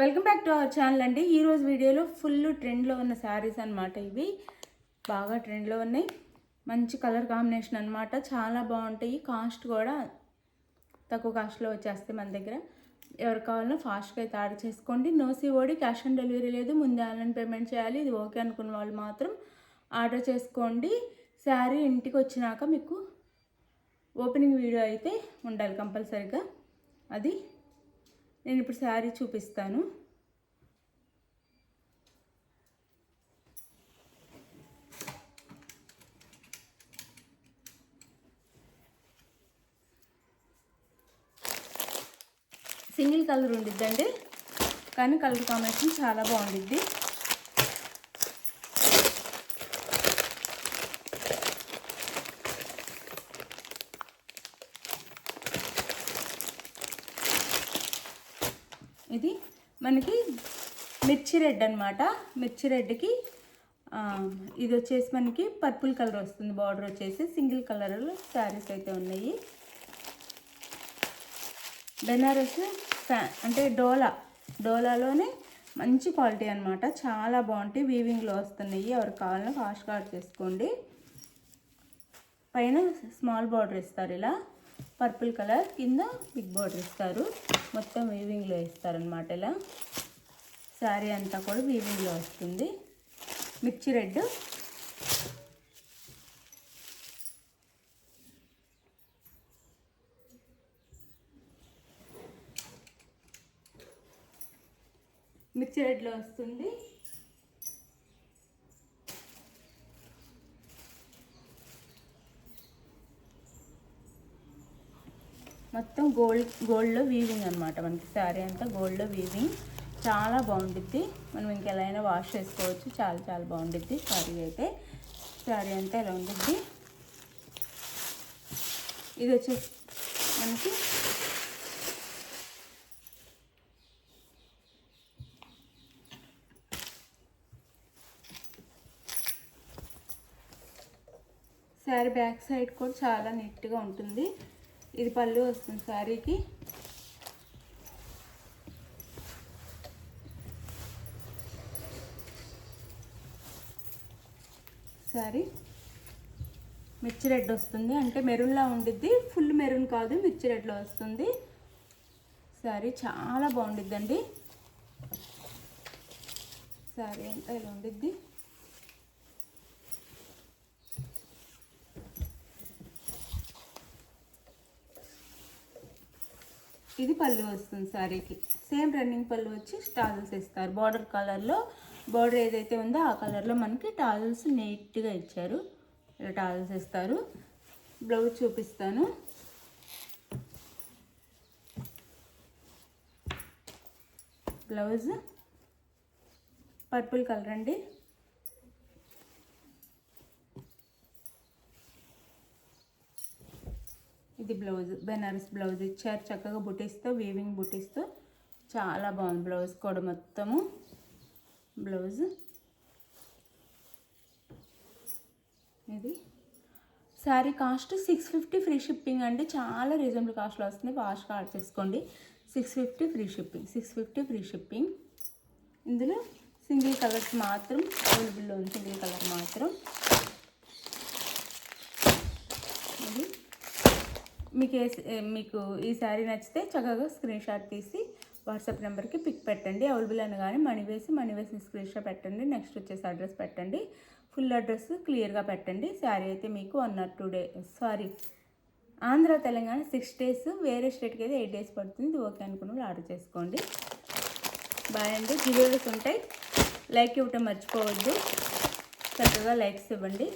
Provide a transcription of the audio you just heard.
Welcome back to our channel అండి. ఈరోజు వీడియోలో ఫుల్ ట్రెండ్లో ఉన్న శారీస్ అనమాట. ఇవి బాగా ట్రెండ్లో ఉన్నాయి. మంచి కలర్ కాంబినేషన్ అనమాట. చాలా బాగుంటాయి. కాస్ట్ కూడా తక్కువ కాస్ట్లో వచ్చేస్తాయి మన దగ్గర. ఎవరు కావాలన్నా ఫాస్ట్గా అయితే ఆర్డర్ చేసుకోండి. No COD, cash on delivery లేదు. ముందే ఆన్లైన్ పేమెంట్ చేయాలి. ఇది ఓకే అనుకున్న వాళ్ళు మాత్రం ఆర్డర్ చేసుకోండి. శారీ ఇంటికి వచ్చినాక మీకు ఓపెనింగ్ వీడియో అయితే ఉండాలి కంపల్సరీగా. అది నేను ఇప్పుడు శారీ చూపిస్తాను. సింగిల్ కలర్ ఉండిద్దండి, కానీ కలర్ కాంబినేషన్ చాలా బాగుండిద్ది. ఇది మనకి మిర్చి రెడ్ అనమాట. మిర్చి రెడ్కి ఇది వచ్చేసి మనకి పర్పుల్ కలర్ వస్తుంది. బార్డర్ వచ్చేసి సింగిల్ కలర్లో శారీస్ అయితే ఉన్నాయి. బెనారస్ అంటే డోలాలోనే మంచి క్వాలిటీ అనమాట. చాలా బాగుంటాయి. వీవింగ్లో వస్తున్నాయి. ఎవరికి కావాలన్నా ఫాస్ట్గా ఆర్డర్ చేసుకోండి. పైన స్మాల్ బార్డర్ ఇస్తారు, ఇలా పర్పుల్ కలర్, కింద బిగ్ బార్డర్ ఇస్తారు. మొత్తం వీవింగ్లో ఇస్తారనమాట. ఇలా శారీ అంతా కూడా వీవింగ్లో వస్తుంది. మిర్చి రెడ్, మిర్చి రెడ్లో వస్తుంది. మొత్తం గోల్డ్లో వీవింగ్ అనమాట. మనకి శారీ అంతా గోల్డ్లో వీవింగ్. చాలా బాగుండిద్ది. మనం ఇంకెలా అయినా వాష్ చేసుకోవచ్చు. చాలా చాలా బాగుండిద్ది శారీ అయితే. శారీ అంతా ఎలా ఉండిద్ది. ఇది వచ్చేసి మనకి శారీ బ్యాక్ సైడ్ కూడా చాలా నీట్గా ఉంటుంది. ఇది పళ్ళు వస్తుంది శారీకి. శారీ మిర్చి రెడ్ వస్తుంది, అంటే మెరూన్లా ఉండిద్ది. ఫుల్ మెరూన్ కాదు, మిర్చి రెడ్లో వస్తుంది. శారీ చాలా బాగుండిద్దండి. శారీ అంతా ఇలా ఉండిద్ది. ఇది పళ్ళు వస్తుంది శారీకి. సేమ్ రన్నింగ్ పళ్ళు వచ్చి టాజల్స్ ఇస్తారు. బార్డర్ కలర్లో, బార్డర్ ఏదైతే ఉందో ఆ కలర్లో మనకి టాజల్స్ నీట్గా ఇచ్చారు. ఇలా టాజల్స్ ఇస్తారు. బ్లౌజ్ చూపిస్తాను. బ్లౌజ్ పర్పుల్ కలర్ అండి. ఇది బ్లౌజ్, బెనారస్ బ్లౌజ్ ఇచ్చారు. చక్కగా బుటీస్తో, వీవింగ్ బుటీస్తో చాలా బాగుంది. బ్లౌజ్ కూడా మొత్తము బ్లౌజ్. ఇది శారీ కాస్ట్ 650 ఫ్రీ షిప్పింగ్ అండి. చాలా రీజనబుల్ కాస్ట్లో వస్తుంది. ఫాస్ట్గా ఆర్డర్ చేసుకోండి. 650 ఫ్రీ షిప్పింగ్. 650 free shipping. ఇందులో సింగిల్ కలర్స్ మాత్రం అవైలబుల్లో ఉంది. సింగిల్ కలర్ మాత్రం. ఇది మీకు ఈ శారీ నచ్చితే చక్కగా స్క్రీన్ షాట్ తీసి వాట్సాప్ నెంబర్కి పిక్ పెట్టండి. అవైలబుల్ అనగానే మనీ వేసి స్క్రీన్ షాట్ పెట్టండి. నెక్స్ట్ వచ్చేసి అడ్రస్ పెట్టండి. ఫుల్ అడ్రస్ క్లియర్గా పెట్టండి. శారీ అయితే మీకు 1 or 2 days, Andhra Telangana 6 days, వేరే స్టేట్కి అయితే 8 days పడుతుంది. ఇది ఓకే అనుకున్న ఆర్డర్ చేసుకోండి. బాయ్ అండి. గివేస్ ఉంటాయి. లైక్ ఇవ్వటం మర్చిపోవద్దు. చక్కగా లైక్స్ ఇవ్వండి.